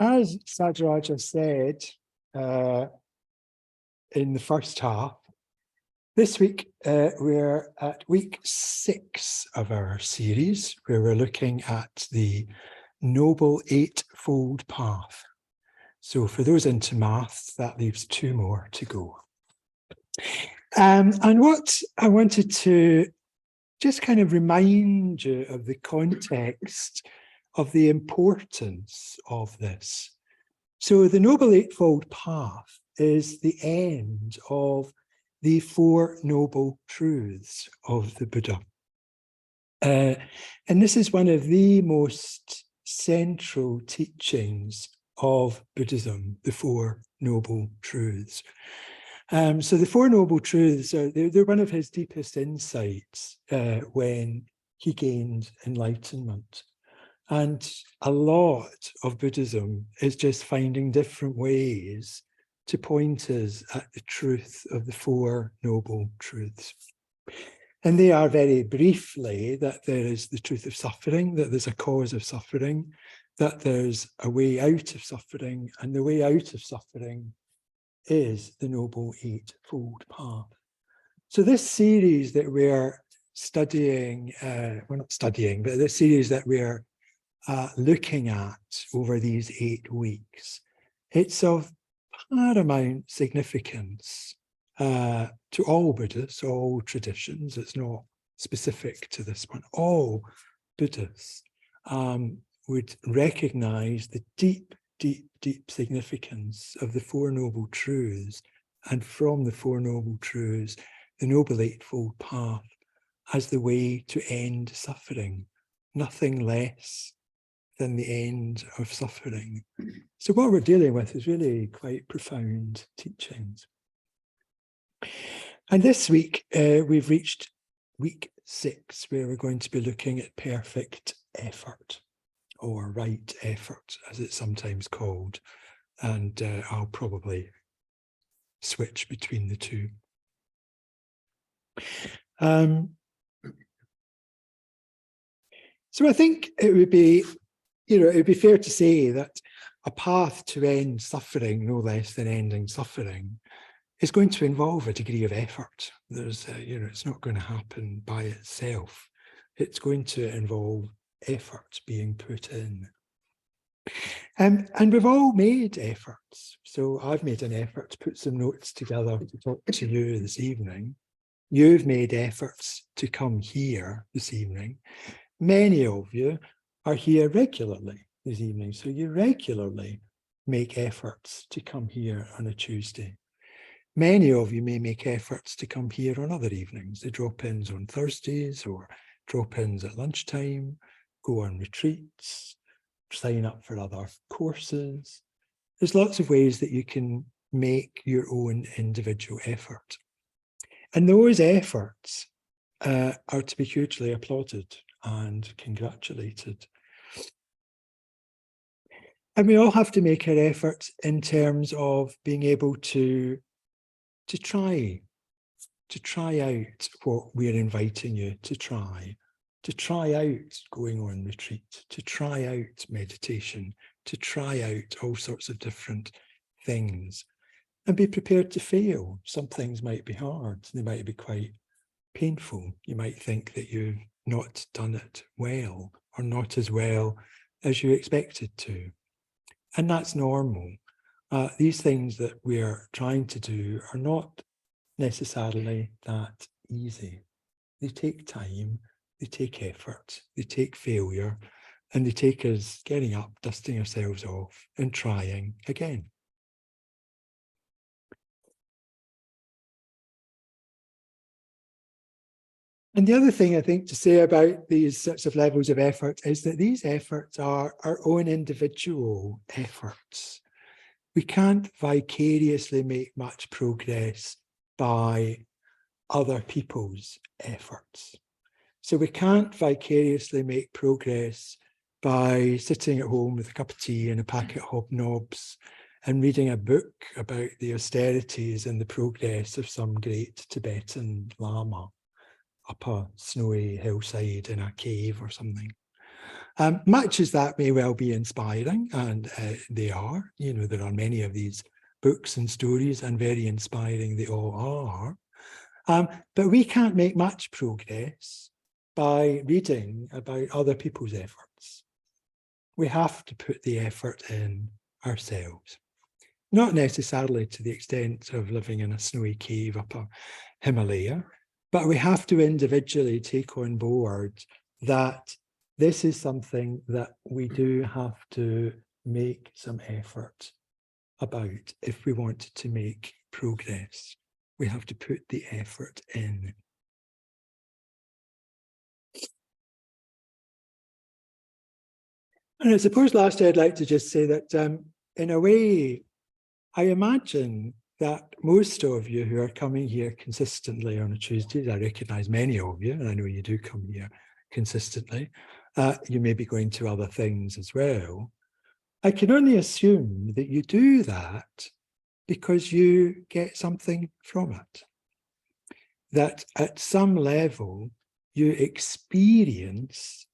As Sadraja said in the first half, this week we're at week 6 of our series, where we're looking at the Noble Eightfold Path. So for those into maths, that leaves 2 more to go. And what I wanted to just kind of remind you of the context of the importance of this. So the Noble Eightfold Path is the end of the 4 noble truths of the Buddha. And this is one of the most central teachings of Buddhism, the 4 noble truths. So the 4 noble truths, they're one of his deepest insights when he gained enlightenment. And a lot of Buddhism is just finding different ways to point us at the truth of the 4 noble truths. And they are, very briefly, that there is the truth of suffering, that there's a cause of suffering, that there's a way out of suffering, and the way out of suffering is the Noble Eightfold Path. So this series that we're studying, we're not studying, but this series that we're looking at over these 8 weeks, it's of paramount significance to all Buddhists, all traditions. It's not specific to this one. All Buddhists would recognize the deep significance of the 4 noble truths, and from the 4 noble truths, the Noble Eightfold Path as the way to end suffering, nothing less than the end of suffering. So what we're dealing with is really quite profound teachings. And this week, we've reached week 6, where we're going to be looking at perfect effort, or right effort, as it's sometimes called. And I'll probably switch between the 2. So I think it would be, it would be fair to say that a path to end suffering, no less than ending suffering, is going to involve a degree of effort. There's, it's not going to happen by itself. It's going to involve effort being put in. And we've all made efforts. So I've made an effort to put some notes together to talk to you this evening. You've made efforts to come here this evening. Many of you are here regularly this evening, so you regularly make efforts to come here on a Tuesday. Many of you may make efforts to come here on other evenings, the drop-ins on Thursdays, or drop-ins at lunchtime, go on retreats, sign up for other courses. There's lots of ways that you can make your own individual effort. And those efforts are to be hugely applauded and congratulated. And we all have to make our efforts in terms of being able to try out what we're inviting you to try out going on retreat, to try out meditation, to try out all sorts of different things, and be prepared to fail. Some things might be hard, they might be quite painful. You might think that you've not done it well, or not as well as you expected to. And that's normal. These things that we're trying to do are not necessarily that easy. They take time, they take effort, they take failure, and they take us getting up, dusting ourselves off, and trying again. And the other thing I think to say about these sorts of levels of effort is that these efforts are our own individual efforts. We can't vicariously make much progress by other people's efforts. So we can't vicariously make progress by sitting at home with a cup of tea and a packet of hobnobs and reading a book about the austerities and the progress of some great Tibetan Lama up a snowy hillside in a cave or something. Much as that may well be inspiring, and they are, there are many of these books and stories, and very inspiring they all are. But we can't make much progress by reading about other people's efforts. We have to put the effort in ourselves. Not necessarily to the extent of living in a snowy cave up a Himalaya, but we have to individually take on board that this is something that we do have to make some effort about if we want to make progress. We have to put the effort in. And I suppose lastly, I'd like to just say that in a way, I imagine that most of you who are coming here consistently on a Tuesday, I recognise many of you, and I know you do come here consistently, you may be going to other things as well. I can only assume that you do that because you get something from it. That at some level, you experience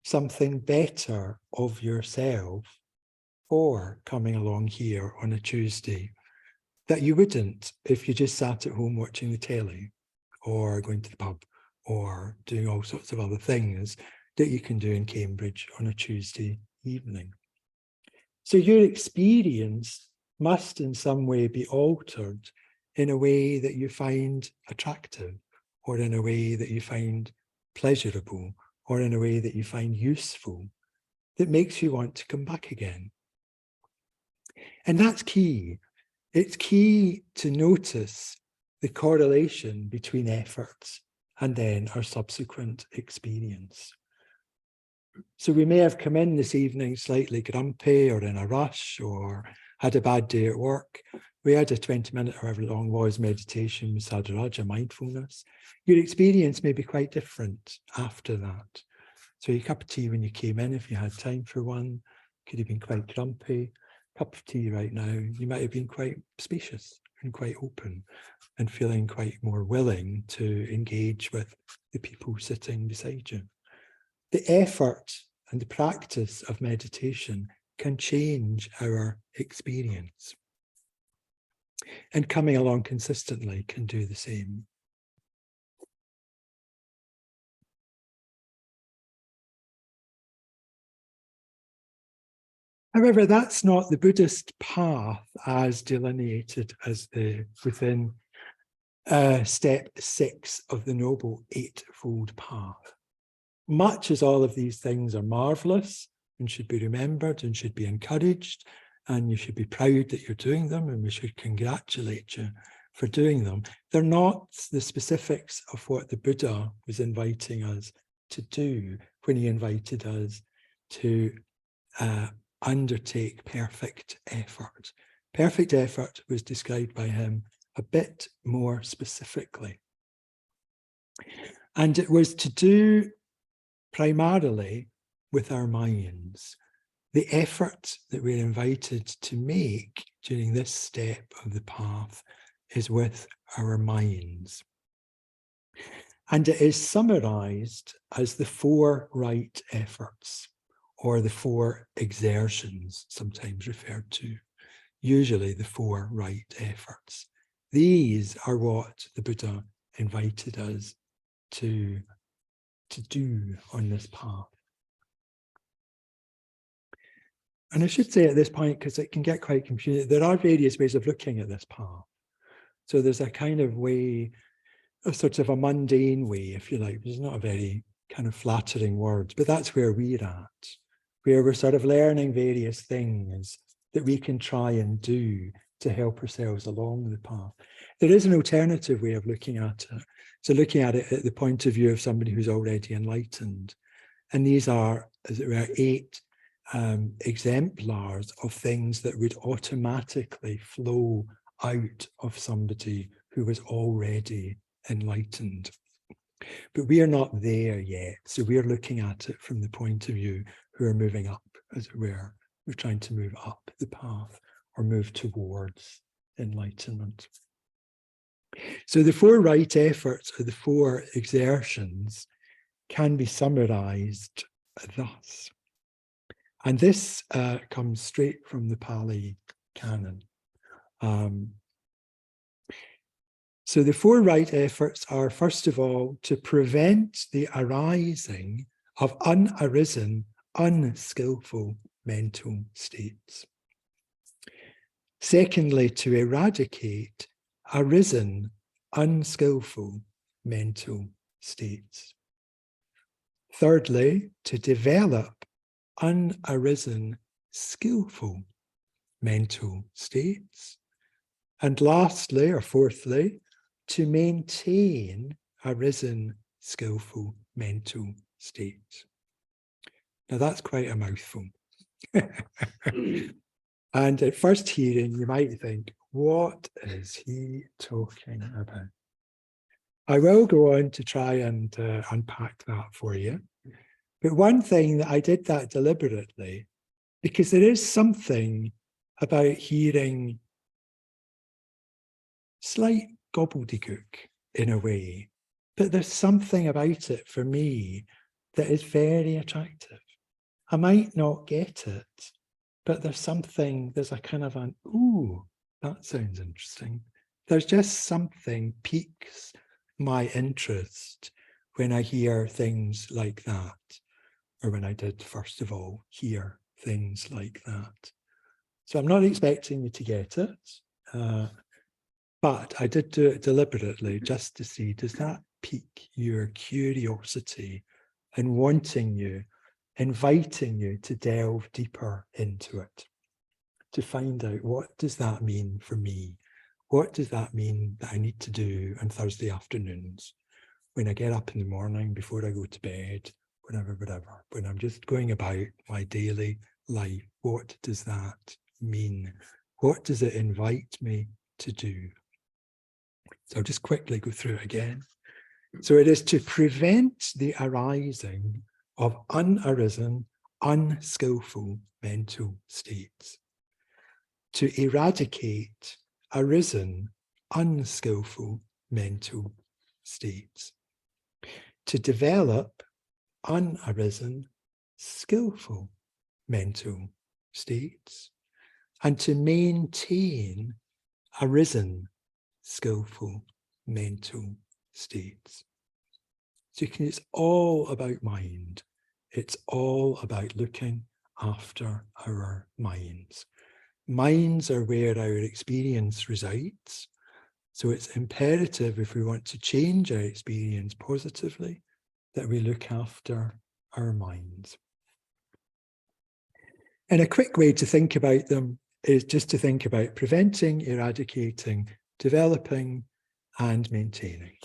something better of yourself for coming along here on a Tuesday that you wouldn't if you just sat at home watching the telly or going to the pub or doing all sorts of other things that you can do in Cambridge on a Tuesday evening. So your experience must in some way be altered in a way that you find attractive, or in a way that you find pleasurable, or in a way that you find useful, that makes you want to come back again. And that's key. It's key to notice the correlation between efforts and then our subsequent experience. So we may have come in this evening slightly grumpy or in a rush or had a bad day at work. We had a 20-minute, however long was, meditation with Sadharaja, mindfulness. Your experience may be quite different after that. So a cup of tea when you came in, if you had time for one, could have been quite grumpy. A cup of tea right now, you might have been quite spacious and quite open and feeling quite more willing to engage with the people sitting beside you. The effort and the practice of meditation can change our experience. And coming along consistently can do the same. However, that's not the Buddhist path as delineated as within step 6 of the Noble Eightfold Path. Much as all of these things are marvelous and should be remembered and should be encouraged, and you should be proud that you're doing them, and we should congratulate you for doing them, they're not the specifics of what the Buddha was inviting us to do when he invited us to undertake perfect effort. Perfect effort was described by him a bit more specifically. And it was to do primarily with our minds. The effort that we're invited to make during this step of the path is with our minds. And it is summarized as the 4 right efforts, or the 4 exertions, sometimes referred to, usually the 4 right efforts. These are what the Buddha invited us to do on this path. And I should say at this point, because it can get quite confusing, there are various ways of looking at this path. So there's a kind of way, a sort of a mundane way, if you like, which is not a very kind of flattering word, but that's where we're at, where we're sort of learning various things that we can try and do to help ourselves along the path. There is an alternative way of looking at it. So looking at it at the point of view of somebody who's already enlightened. And these are, as it were, 8 exemplars of things that would automatically flow out of somebody who was already enlightened. But we are not there yet. So we're looking at it from the point of view who are moving up, as it were. We're trying to move up the path or move towards enlightenment. So the 4 right efforts, or the 4 exertions, can be summarized thus. And this comes straight from the Pali Canon. So the four right efforts are, first of all, to prevent the arising of unarisen, unskillful mental states. Secondly, to eradicate arisen, unskillful mental states. Thirdly, to develop unarisen, skillful mental states. And lastly, or fourthly, to maintain arisen, skillful mental states. Now that's quite a mouthful. And at first hearing, you might think, what is he talking about? I will go on to try and unpack that for you. But one thing that I did that deliberately, because there is something about hearing slight gobbledygook in a way, but there's something about it for me that is very attractive. I might not get it, but there's a kind of an, ooh, that sounds interesting. There's just something piques my interest when I hear things like that, or when I did, first of all, hear things like that. So I'm not expecting you to get it, but I did do it deliberately just to see, does that pique your curiosity and wanting you, inviting you to delve deeper into it, to find out, what does that mean for me? What does that mean that I need to do on Thursday afternoons when I get up in the morning before I go to bed, whatever, when I'm just going about my daily life? What does that mean? What does it invite me to do? So I'll just quickly go through it again. So it is to prevent the arising of unarisen, unskillful mental states. To eradicate arisen, unskillful mental states. To develop unarisen, skillful mental states. And to maintain arisen, skillful mental states. So it's all about mind. It's all about looking after our minds. Minds are where our experience resides. So it's imperative, if we want to change our experience positively, that we look after our minds. And a quick way to think about them is just to think about preventing, eradicating, developing, and maintaining.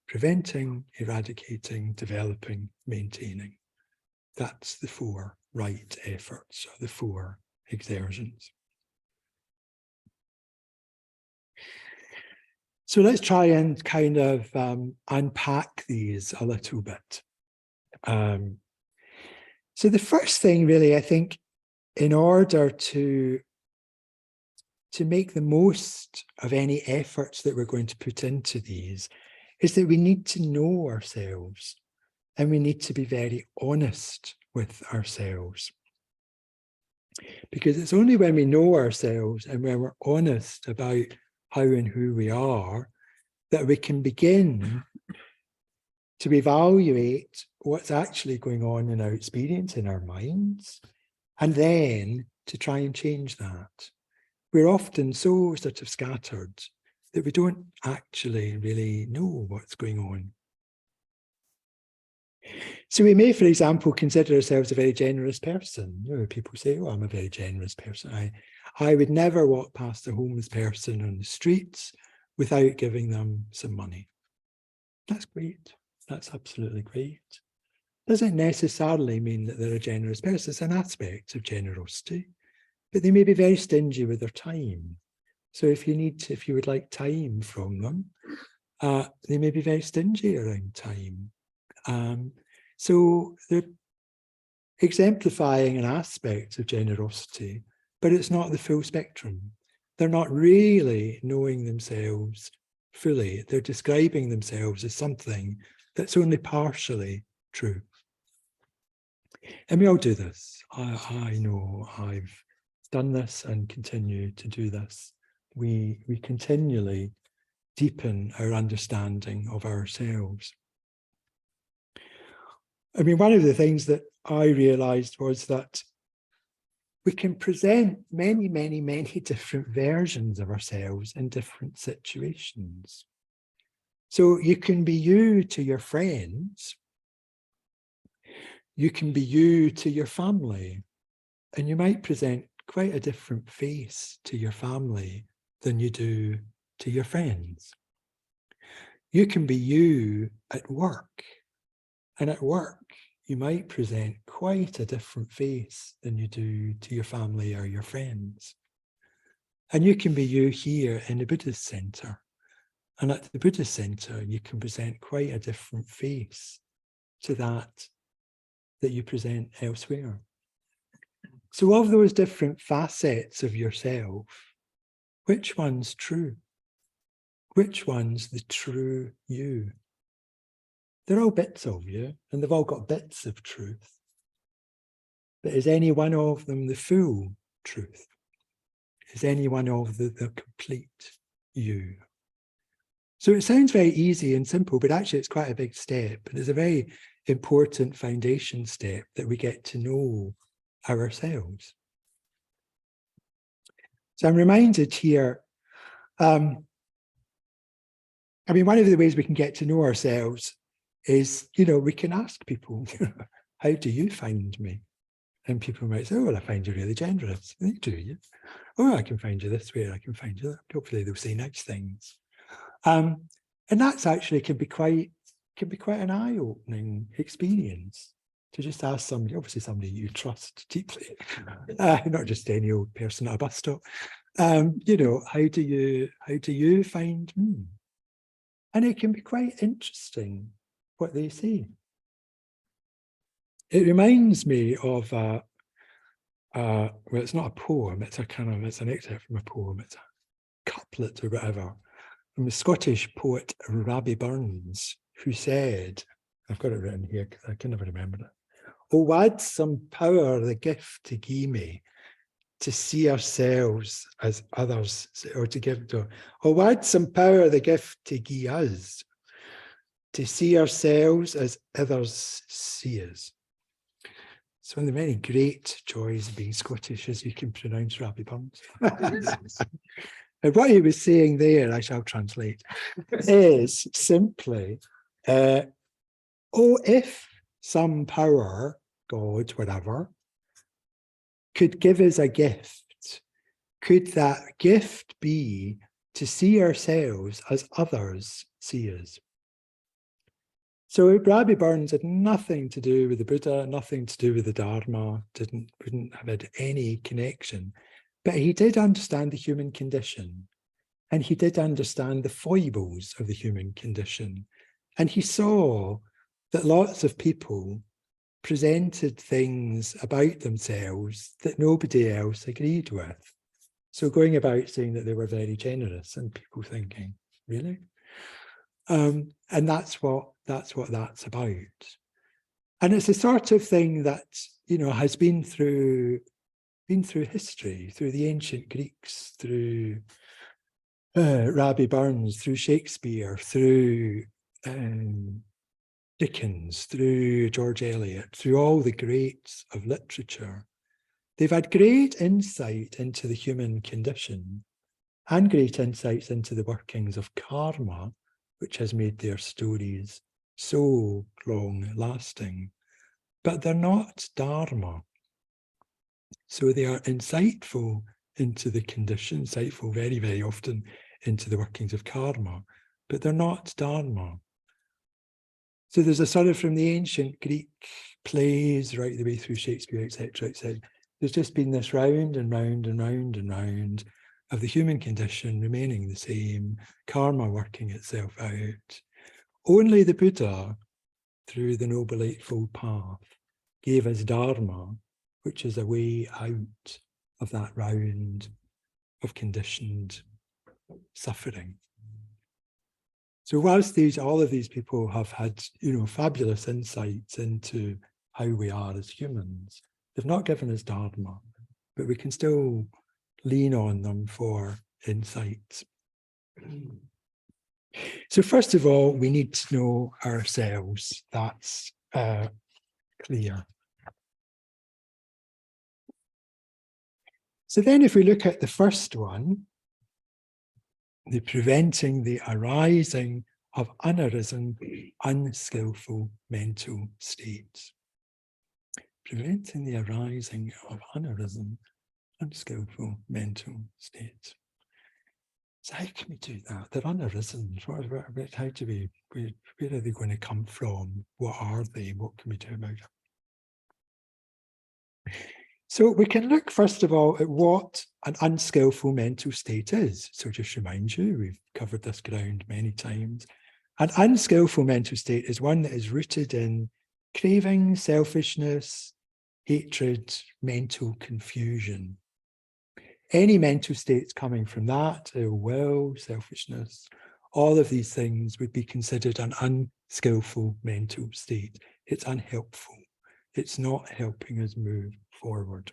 Preventing, eradicating, developing, maintaining. That's the four right efforts, or the four exertions. So let's try and kind of unpack these a little bit. So the first thing, really, I think, in order to make the most of any efforts that we're going to put into these, is that we need to know ourselves, and we need to be very honest with ourselves. Because it's only when we know ourselves and when we're honest about how and who we are, that we can begin to evaluate what's actually going on in our experience, in our minds, and then to try and change that. We're often so sort of scattered that we don't actually really know what's going on. So we may, for example, consider ourselves a very generous person. You know, people say, oh, I'm a very generous person. I would never walk past a homeless person on the streets without giving them some money. That's great. That's absolutely great. Doesn't necessarily mean that they're a generous person. It's an aspect of generosity, but they may be very stingy with their time. So if you would like time from them, they may be very stingy around time. So they're exemplifying an aspect of generosity, but it's not the full spectrum. They're not really knowing themselves fully. They're describing themselves as something that's only partially true. And we all do this. I know I've done this and continue to do this. We continually deepen our understanding of ourselves. I mean, one of the things that I realized was that we can present many, many, many different versions of ourselves in different situations. So you can be you to your friends, you can be you to your family, and you might present quite a different face to your family than you do to your friends. You can be you at work, and at work you might present quite a different face than you do to your family or your friends. And you can be you here in the Buddhist center, and at the Buddhist center you can present quite a different face to that you present elsewhere. So of those different facets of yourself, which one's true? Which one's the true you? They're all bits of you, and they've all got bits of truth. But is any one of them the full truth? Is any one of the complete you? So it sounds very easy and simple, but actually it's quite a big step. And it's a very important foundation step that we get to know ourselves. So I'm reminded here, I mean, one of the ways we can get to know ourselves is, we can ask people, how do you find me? And people might say, oh, well, I find you really generous. And do you? Oh, I can find you this way, I can find you that. Hopefully they'll say nice things. And that's actually can be quite an eye-opening experience to just ask somebody, obviously somebody you trust deeply, not just any old person at a bus stop. How do you find me? And it can be quite interesting what they say. It reminds me of well, it's not a poem, it's an excerpt from a poem, it's a couplet or whatever, from the Scottish poet Rabbie Burns, who said, I've got it written here because I can never remember it. Oh, wad some power the gift to gie me, to see ourselves as others, or to give to, oh, wad some power the gift to gie us, to see ourselves as others see us. It's one of the many great joys of being Scottish, as you can pronounce Rabbie Burns. And what he was saying there, I shall translate, is simply, if some power, God, whatever, could give us a gift, could that gift be to see ourselves as others see us? So Rabbie Burns had nothing to do with the Buddha, nothing to do with the Dharma, wouldn't have had any connection. But he did understand the human condition, and he did understand the foibles of the human condition. And he saw that lots of people presented things about themselves that nobody else agreed with. So going about saying that they were very generous, and people thinking, really? And that's what that's about. And it's a sort of thing that, has been through history, through the ancient Greeks, through Rabbie Burns, through Shakespeare, through Dickens, through George Eliot, through all the greats of literature. They've had great insight into the human condition and great insights into the workings of karma, which has made their stories so long-lasting. But they're not Dharma. So they are insightful into the condition, insightful very, very often into the workings of karma, but they're not Dharma. So there's a sort of, from the ancient Greek plays right the way through Shakespeare, etc., etc., there's just been this round and round and round and round of the human condition remaining the same, karma working itself out. Only the Buddha, through the Noble Eightfold Path, gave us Dharma, which is a way out of that round of conditioned suffering. So whilst all of these people have had, fabulous insights into how we are as humans. They've not given us Dharma, but we can still lean on them for insights. So first of all, we need to know ourselves. That's clear. So then if we look at the first one, the preventing the arising of unarisen, unskillful mental states. Preventing the arising of unarisen, unskillful mental states. So how can we do that? They're unarisen. How do we, where are they going to come from? What are they? What can we do about it? So we can look, first of all, at what an unskillful mental state is. So just remind you, we've covered this ground many times. An unskillful mental state is one that is rooted in craving, selfishness, hatred, mental confusion. Any mental states coming from that, ill will, selfishness, all of these things would be considered an unskillful mental state. It's unhelpful. It's not helping us move forward.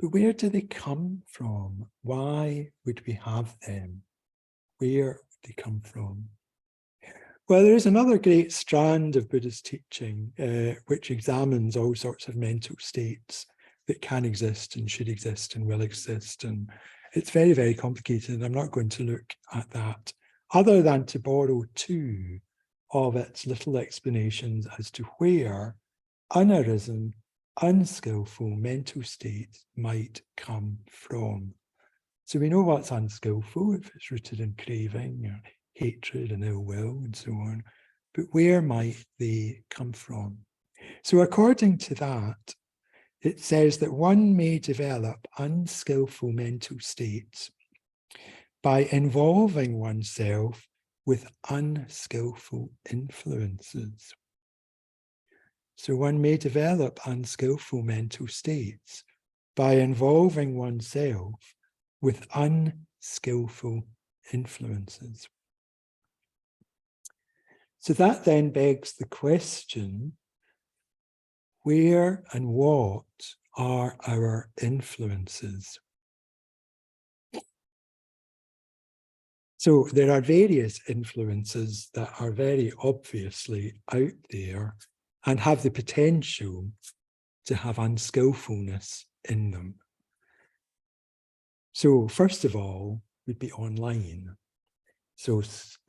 But where do they come from? Why would we have them? Where would they come from? Well, there is another great strand of Buddhist teaching which examines all sorts of mental states that can exist and should exist and will exist. And it's very, very complicated. I'm not going to look at that other than to borrow two of its little explanations as to where unarisen, unskillful mental states might come from. So we know what's unskillful if it's rooted in craving or hatred and ill will and so on, but where might they come from? So according to that, it says that one may develop unskillful mental states by involving oneself with unskillful influences. So one may develop unskillful mental states by involving oneself with unskillful influences. So that then begs the question, where and what are our influences? So there are various influences that are very obviously out there and have the potential to have unskillfulness in them. So first of all, would be online. So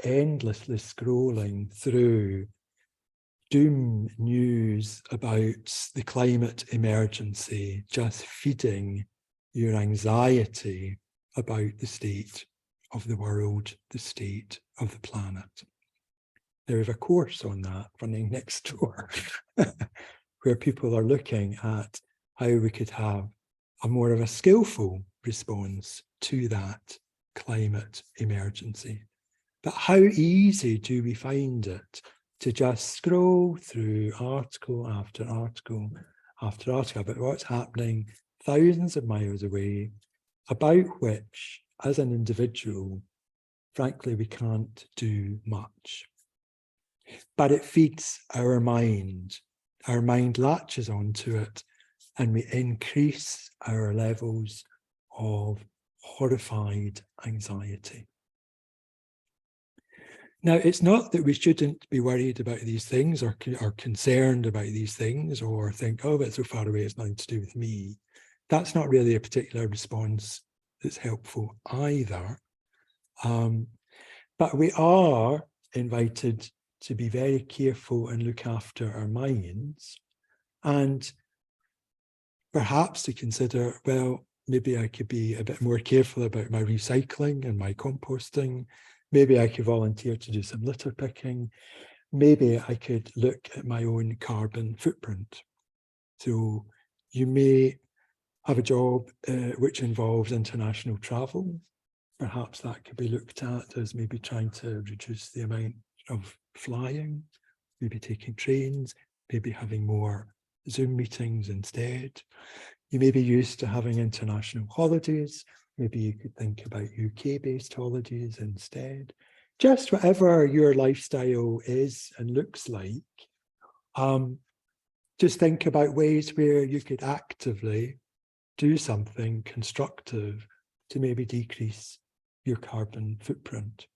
endlessly scrolling through doom news about the climate emergency, just feeding your anxiety about the state of the world, the state of the planet. There is a course on that running next door where people are looking at how we could have a more of a skillful response to that climate emergency. But how easy do we find it to just scroll through article after article after article about what's happening thousands of miles away, about which, as an individual, frankly, we can't do much. But it feeds our mind. Our mind latches onto it, and we increase our levels of horrified anxiety. Now, it's not that we shouldn't be worried about these things or concerned about these things or think, oh, it's so far away, it's nothing to do with me. That's not really a particular response that's helpful either. But we are invited to be very careful and look after our minds, and perhaps to consider, well, maybe I could be a bit more careful about my recycling and my composting. Maybe I could volunteer to do some litter picking. Maybe I could look at my own carbon footprint. So you may have a job which involves international travel. Perhaps that could be looked at as maybe trying to reduce the amount of flying, maybe taking trains, maybe having more Zoom meetings instead. You may be used to having international holidays. Maybe you could think about UK-based holidays instead. Just whatever your lifestyle is and looks like, Just think about ways where you could actively do something constructive to maybe decrease your carbon footprint,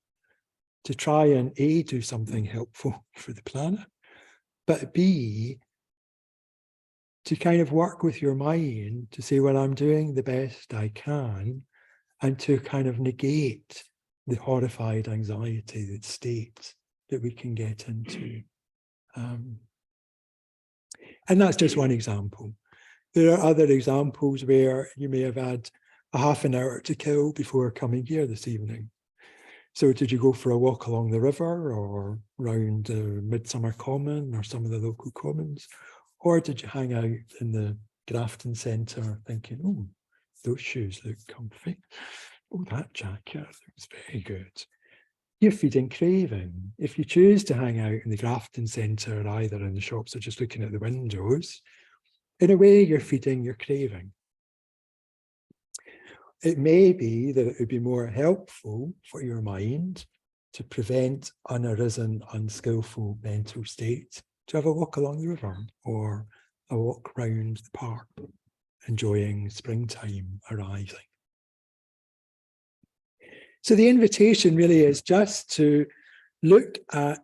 to try and A, do something helpful for the planet, but B, to kind of work with your mind to say, well, I'm doing the best I can, and to kind of negate the horrified anxiety state that we can get into. And that's just one example. There are other examples where you may have had a half an hour to kill before coming here this evening. So did you go for a walk along the river or round the Midsummer Common or some of the local commons? Or did you hang out in the Grafton Centre thinking, oh, those shoes look comfy. Oh, that jacket looks very good. You're feeding craving. If you choose to hang out in the Grafton Centre, either in the shops or just looking at the windows, in a way, you're feeding your craving. It may be that it would be more helpful for your mind to prevent unarisen, unskillful mental states to have a walk along the river or a walk round the park, enjoying springtime arriving. So the invitation really is just to look at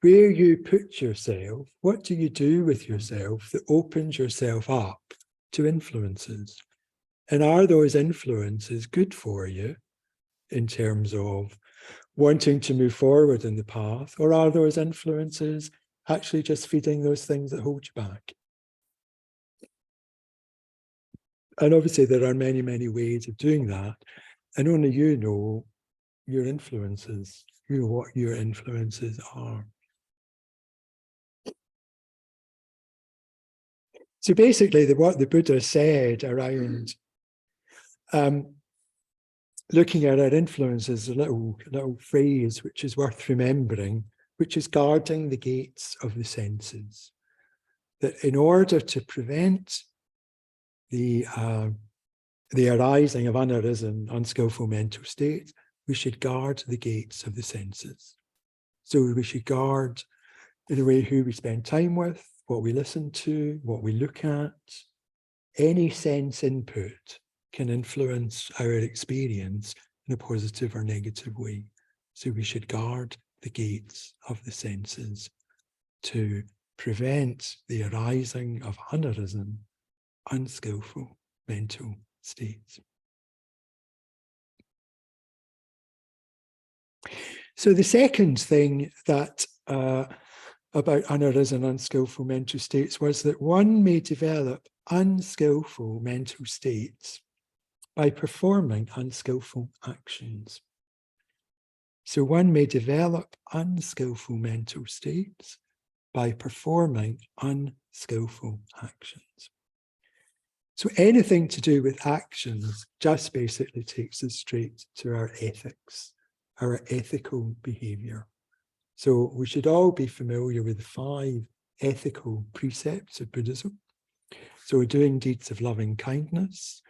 where you put yourself. What do you do with yourself that opens yourself up to influences? And are those influences good for you in terms of wanting to move forward in the path? Or are those influences actually just feeding those things that hold you back? And obviously there are many, many ways of doing that. And only you know your influences, you know what your influences are. So basically what the Buddha said around looking at our influences, a little phrase which is worth remembering, which is guarding the gates of the senses. That in order to prevent the arising of unarisen, unskillful mental states, we should guard the gates of the senses. So we should guard, in a way, who we spend time with, what we listen to, what we look at. Any sense input can influence our experience in a positive or negative way. So we should guard the gates of the senses to prevent the arising of unarisen, unskillful mental states. So the second thing that about unarisen, unskillful mental states was that one may develop unskillful mental states by performing unskillful actions. So one may develop unskillful mental states by performing unskillful actions. So anything to do with actions just basically takes us straight to our ethics, our ethical behavior. So we should all be familiar with the 5 ethical precepts of Buddhism. So doing deeds of loving kindness,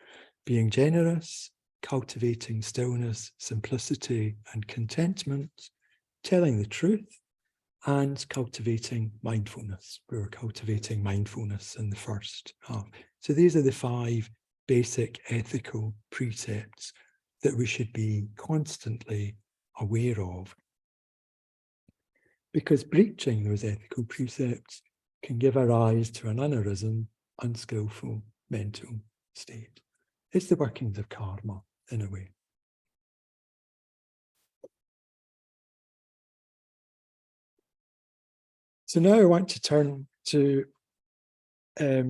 being generous, cultivating stillness, simplicity, and contentment, telling the truth, and cultivating mindfulness. We were cultivating mindfulness in the first half. So these are the 5 basic ethical precepts that we should be constantly aware of, because breaching those ethical precepts can give rise to an unarisen, unskillful mental state. It's the workings of karma, in a way. So now I want to turn to, as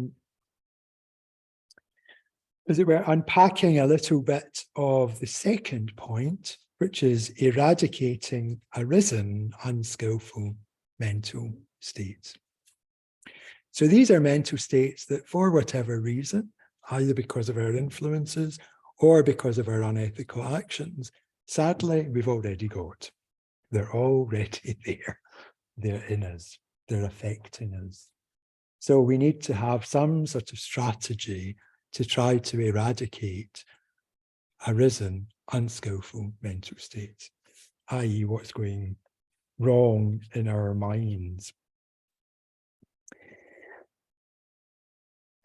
it were, unpacking a little bit of the second point, which is eradicating arisen, unskillful mental states. So these are mental states that, for whatever reason, either because of our influences or because of our unethical actions, sadly, we've already got. They're already there. They're in us. They're affecting us. So we need to have some sort of strategy to try to eradicate arisen, unskillful mental states, i.e. what's going wrong in our minds.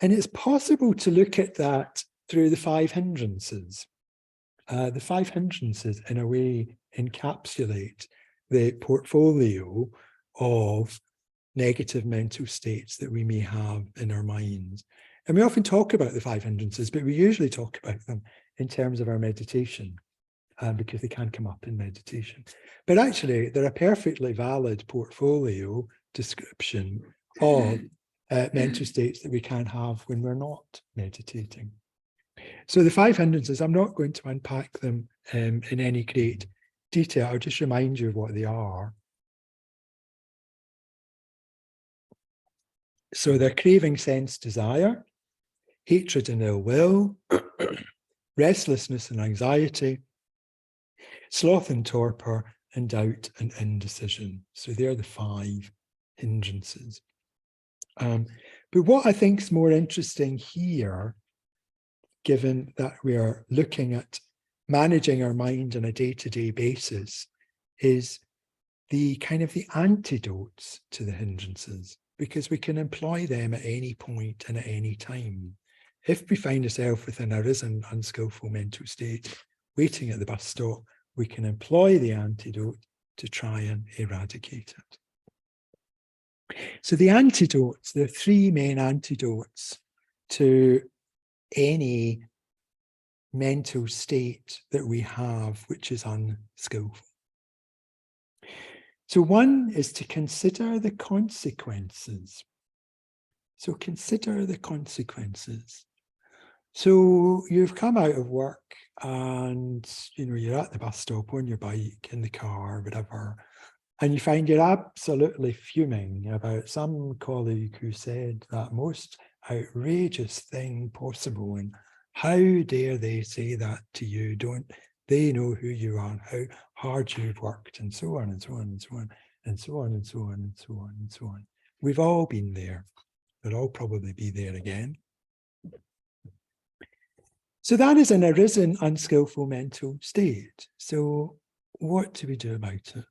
And it's possible to look at that through the 5 hindrances. The 5 hindrances, in a way, encapsulate the portfolio of negative mental states that we may have in our minds. And we often talk about the 5 hindrances, but we usually talk about them in terms of our meditation, because they can come up in meditation. But actually, they're a perfectly valid portfolio description of mental states that we can have when we're not meditating. So the 5 hindrances, I'm not going to unpack them in any great detail. I'll just remind you of what they are. So they're craving, sense, desire, hatred and ill will, restlessness and anxiety, sloth and torpor, and doubt and indecision. So they're the 5 hindrances. But what I think is more interesting here, given that we are looking at managing our mind on a day-to-day basis, is the kind of the antidotes to the hindrances, because we can employ them at any point and at any time. If we find ourselves within a risen, unskillful mental state, waiting at the bus stop, we can employ the antidote to try and eradicate it. So the antidotes, there are 3 main antidotes to any mental state that we have which is unskillful. So one is to consider the consequences. So consider the consequences. So you've come out of work and you're at the bus stop, on your bike, in the car, whatever, and you find you're absolutely fuming about some colleague who said that most outrageous thing possible, and how dare they say that to you? Don't they know who you are and how hard you've worked, and so on and so on and so on and so on and so on and so on and so on. We've all been there. We'll all probably be there again. So that is an arisen, unskillful mental state. So what do we do about it?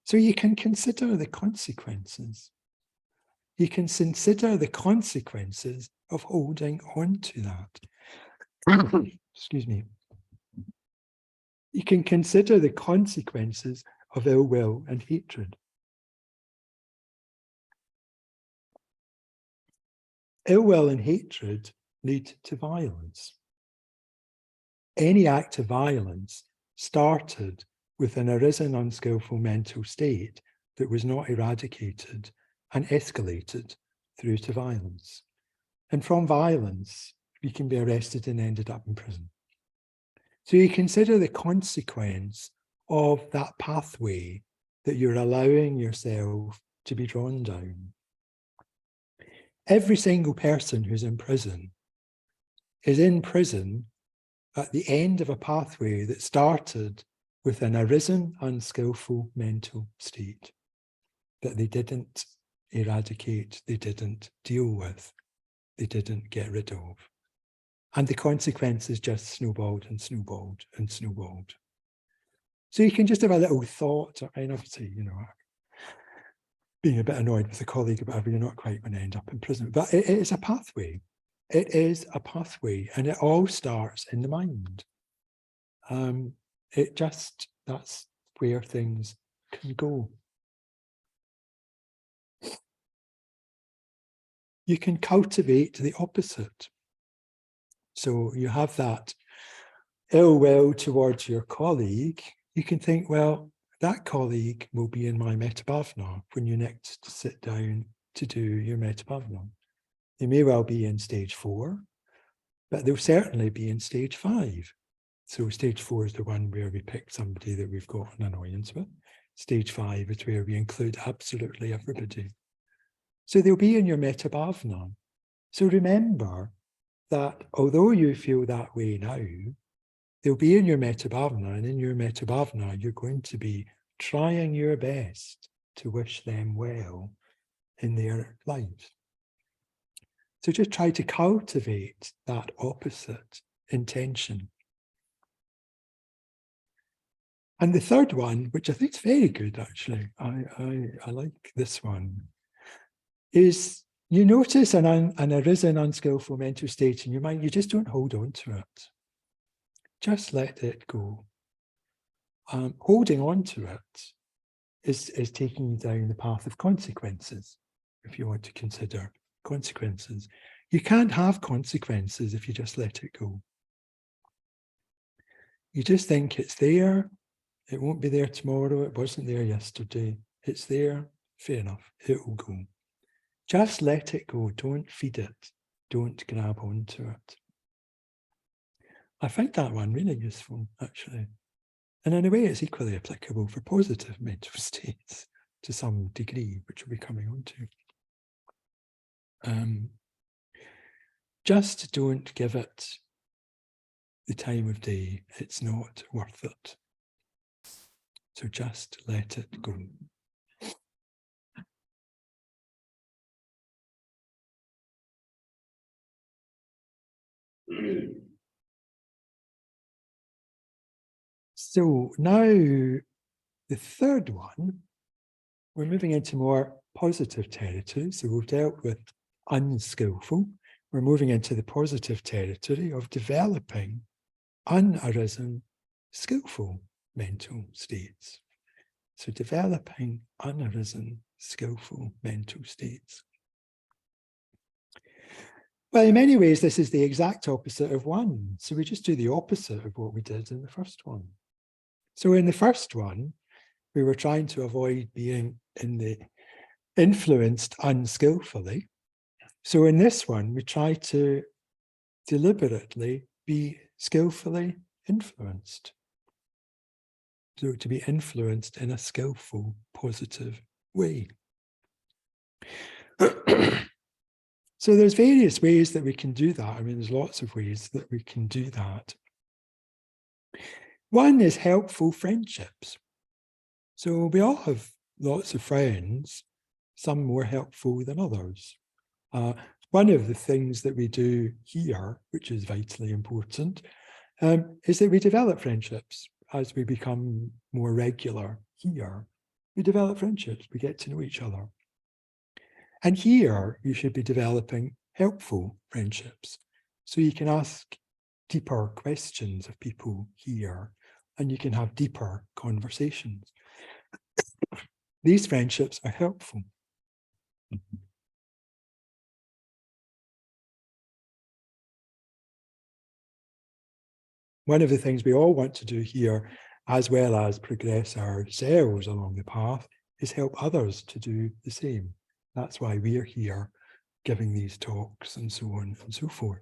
So you can consider the consequences. You can consider the consequences of holding on to that. Excuse me. You can consider the consequences of ill will and hatred. Ill will and hatred lead to violence. Any act of violence started with an arisen, unskillful mental state that was not eradicated and escalated through to violence. And from violence, we can be arrested and ended up in prison. So you consider the consequence of that pathway that you're allowing yourself to be drawn down. Every single person who's in prison is in prison at the end of a pathway that started with an arisen, unskillful mental state that they didn't eradicate, they didn't deal with, they didn't get rid of. And the consequences just snowballed and snowballed and snowballed. So you can just have a little thought, and obviously, being a bit annoyed with a colleague or whatever, you're not quite going to end up in prison. But it is a pathway. It is a pathway, and it all starts in the mind. That's where things can go. You can cultivate the opposite. So you have that ill will towards your colleague. You can think, well, that colleague will be in my metabhavana when you next sit down to do your metabhavana. They may well be in stage 4, but they'll certainly be in stage 5. So stage 4 is the one where we pick somebody that we've got an annoyance with. Stage 5 is where we include absolutely everybody. So they'll be in your metabhavana. So remember that although you feel that way now, they'll be in your metabhavana, and in your metabhavana, you're going to be trying your best to wish them well in their lives. So just try to cultivate that opposite intention. And the third one, which I think is very good, actually, I like this one, is You notice an arisen, unskillful mental state in your mind, you just don't hold on to it. Just let it go. Holding on to it is taking you down the path of consequences, if you want to consider consequences. You can't have consequences if you just let it go. You just think it's there, it won't be there tomorrow, it wasn't there yesterday, it's there, fair enough, it will go. Just let it go, don't feed it, don't grab onto it. I find that one really useful, actually. And in a way, it's equally applicable for positive mental states to some degree, which we'll be coming on to. Just don't give it the time of day. It's not worth it. So just let it go. So now the third one, we're moving into more positive territory. So we've dealt with unskillful. We're moving into the positive territory of developing unarisen, skillful mental states. So developing unarisen, skillful mental states. Well, in many ways, this is the exact opposite of one. So we just do the opposite of what we did in the first one. So in the first one, we were trying to avoid being influenced unskillfully. So in this one, we try to deliberately be skillfully influenced. So to be influenced in a skillful, positive way. So there's various ways that we can do that. I mean, there's lots of ways that we can do that. One is helpful friendships. So we all have lots of friends, some more helpful than others. One of the things that we do here, which is vitally important, is that we develop friendships as we become more regular here. We develop friendships, we get to know each other. And here you should be developing helpful friendships. So you can ask deeper questions of people here, and you can have deeper conversations. These friendships are helpful. One of the things we all want to do here, as well as progress ourselves along the path, is help others to do the same. That's why we're here giving these talks and so on and so forth.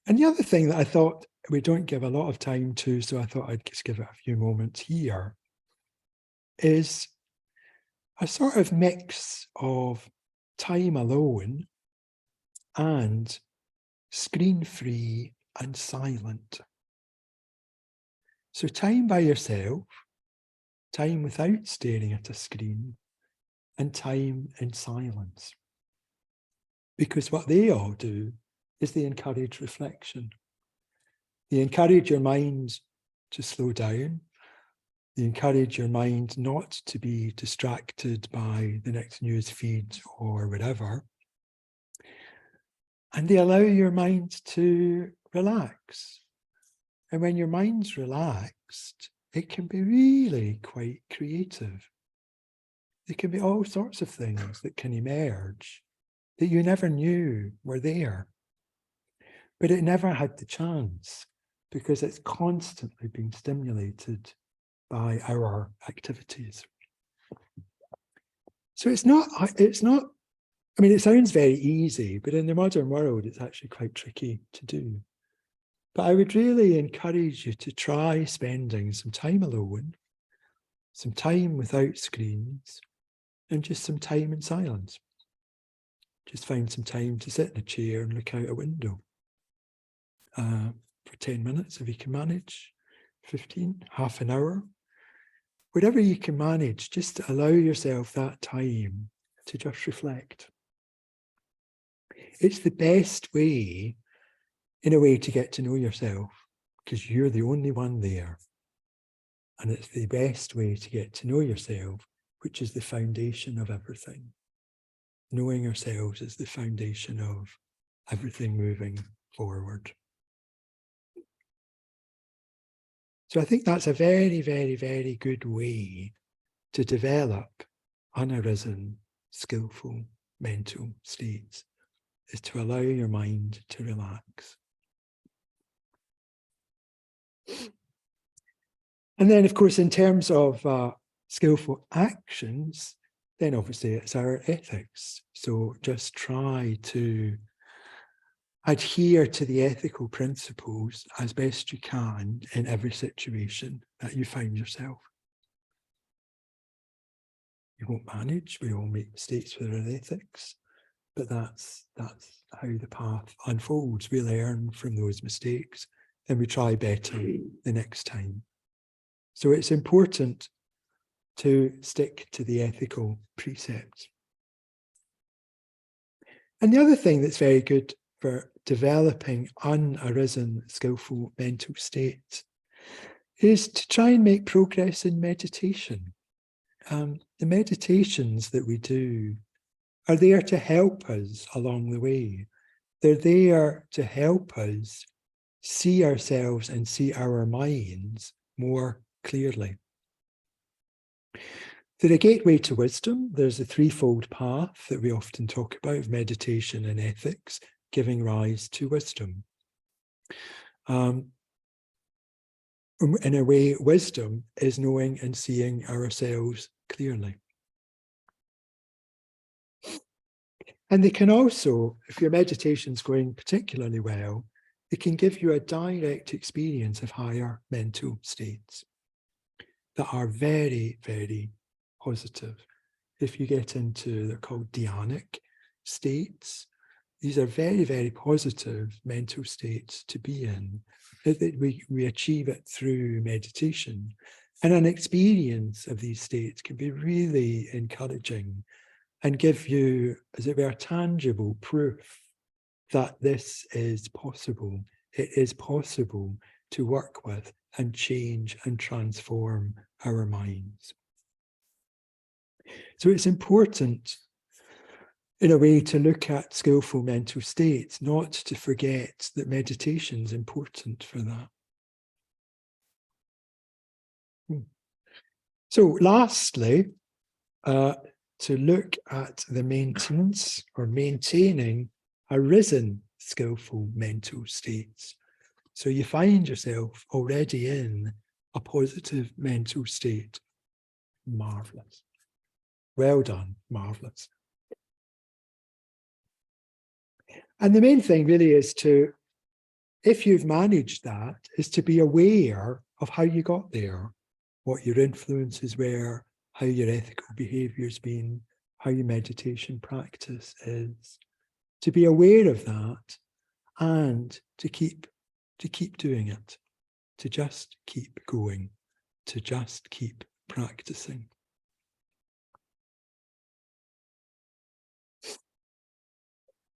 And the other thing that I thought we don't give a lot of time to, so I thought I'd just give it a few moments here, is a sort of mix of time alone and screen-free and silent. So time by yourself, time without staring at a screen, and time in silence. Because what they all do is they encourage reflection. They encourage your mind to slow down. They encourage your mind not to be distracted by the next news feed or whatever. And they allow your mind to relax. And when your mind's relaxed, it can be really quite creative. There can be all sorts of things that can emerge that you never knew were there. But it never had the chance because it's constantly being stimulated by our activities. So it's not, I mean, it sounds very easy, but in the modern world, it's actually quite tricky to do. But I would really encourage you to try spending some time alone, some time without screens, and just some time in silence. Just find some time to sit in a chair and look out a window for 10 minutes if you can manage, 15, half an hour. Whatever you can manage, just allow yourself that time to just reflect. It's the best way, in a way, to get to know yourself, because you're the only one there. And it's the best way to get to know yourself, which is the foundation of everything. knowing ourselves is the foundation of everything moving forward. So I think that's a very, very, very good way to develop unarisen, skillful mental states, is to allow your mind to relax. And then, of course, in terms of skillful actions, then obviously it's our ethics. So just try to adhere to the ethical principles as best you can in every situation that you find yourself. You won't manage, we all make mistakes with our ethics, but that's how the path unfolds. We learn from those mistakes and we try better the next time. So it's important to stick to the ethical precepts. And the other thing that's very good for developing unarisen, skillful mental states is to try and make progress in meditation. The meditations that we do are there to help us along the way. They're there to help us see ourselves and see our minds more clearly. They're a gateway to wisdom. There's a threefold path that we often talk about of meditation and ethics, giving rise to wisdom. In a way, wisdom is knowing and seeing ourselves clearly. And they can also, if your meditation's going particularly well, it can give you a direct experience of higher mental states that are very, very positive. If you get into, they're called dhyanic states. These are very, very positive mental states to be in. We achieve it through meditation. And an experience of these states can be really encouraging and give you, as it were, tangible proof that this is possible. It is possible to work with and change and transform our minds. So it's important, in a way, to look at skillful mental states, not to forget that meditation is important for that. So lastly, to look at the maintenance or maintaining arisen skillful mental states. So you find yourself already in a positive mental state. Marvelous. Well done, marvelous. And the main thing really is to, if you've managed that, is to be aware of how you got there, what your influences were, how your ethical behaviour's been, how your meditation practice is. To be aware of that and to keep doing it, to just keep going, to just keep practicing.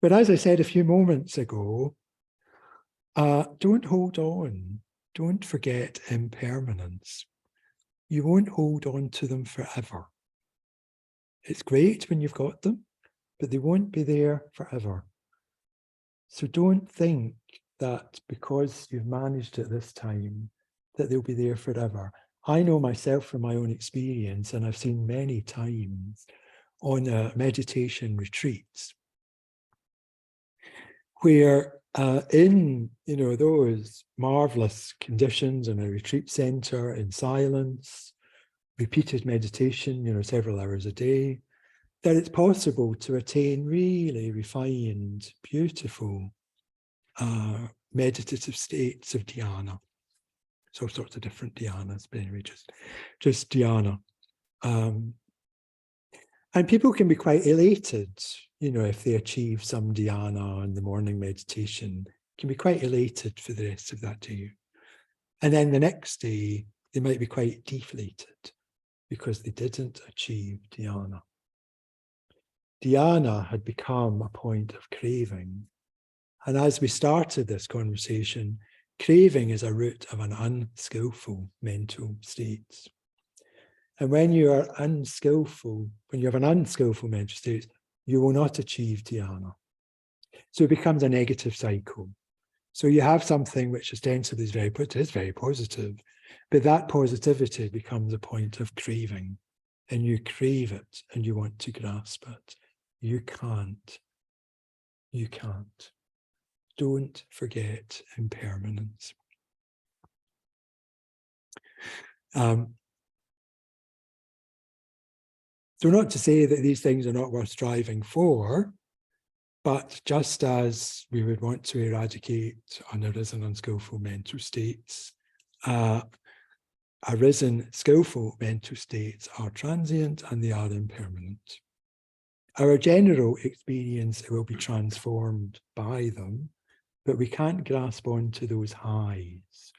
But as I said a few moments ago, don't hold on. Don't forget impermanence. You won't hold on to them forever. It's great when you've got them, but they won't be there forever. So don't think that because you've managed it this time, that they'll be there forever. I know myself from my own experience, and I've seen many times on meditation retreats, where in those marvelous conditions in a retreat center, in silence, repeated meditation, several hours a day, that it's possible to attain really refined, beautiful meditative states of dhyana. So all sorts of different dhyanas, but anyway, just dhyana. And people can be quite elated, if they achieve some dhyana in the morning meditation, can be quite elated for the rest of that day. And then the next day, they might be quite deflated because they didn't achieve dhyana. Dhyana had become a point of craving. And as we started this conversation, craving is a root of an unskillful mental state. And when you are unskillful, when you have an unskillful mental state, you will not achieve dhyana. So it becomes a negative cycle. So you have something which ostensibly is very positive, but that positivity becomes a point of craving, and you crave it and you want to grasp it. You can't. You can't. Don't forget impermanence. So not to say that these things are not worth striving for, but just as we would want to eradicate unarisen, unskillful mental states, arisen, skillful mental states are transient and they are impermanent. Our general experience will be transformed by them, but we can't grasp onto those highs.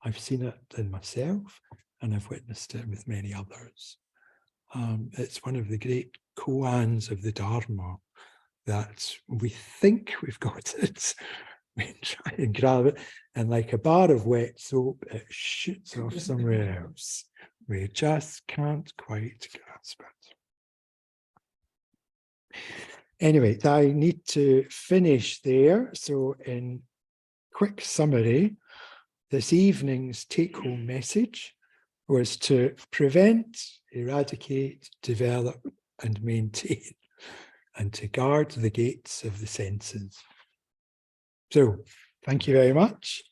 I've seen it in myself and I've witnessed it with many others. It's one of the great koans of the Dharma that we think we've got it, we try and grab it, and like a bar of wet soap, it shoots off somewhere else. We just can't quite grasp it. Anyway, I need to finish there. So in quick summary, this evening's take-home message was to prevent, eradicate, develop, and maintain, and to guard the gates of the senses. So, thank you very much.